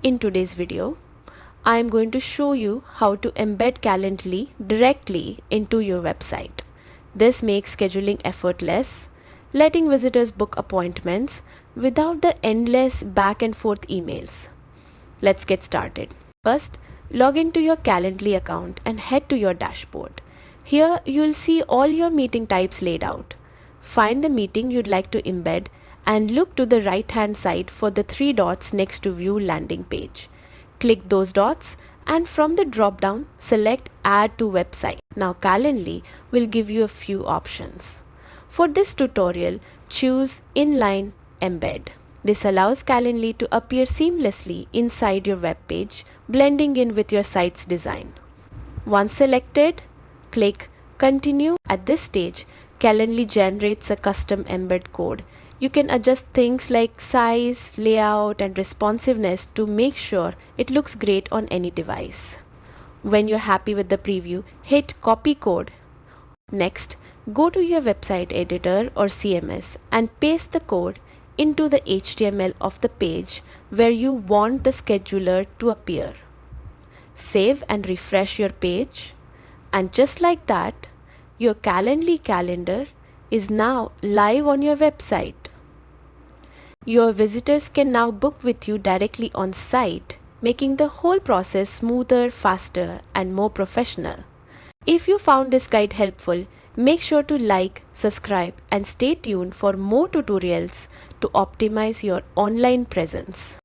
In today's video, I am going to show you how to embed Calendly directly into your website. This makes scheduling effortless, letting visitors book appointments without the endless back and forth emails. Let's get started. First, log into your Calendly account and head to your dashboard. Here you'll see all your meeting types laid out. Find the meeting you'd like to embed and look to the right hand side for the three dots next to View Landing Page. Click those dots and from the drop down select Add to Website. Now Calendly will give you a few options. For this tutorial, choose Inline Embed. This allows Calendly to appear seamlessly inside your web page, blending in with your site's design. Once selected, click Continue. At this stage, Calendly generates a custom embed code. You can adjust things like size, layout, and responsiveness to make sure it looks great on any device. When you're happy with the preview, hit Copy Code. Next, go to your website editor or CMS and paste the code into the HTML of the page where you want the scheduler to appear. Save and refresh your page, and just like that, your Calendly calendar is now live on your website. Your visitors can now book with you directly on site, making the whole process smoother, faster, and more professional. If you found this guide helpful, make sure to like, subscribe, and stay tuned for more tutorials to optimize your online presence.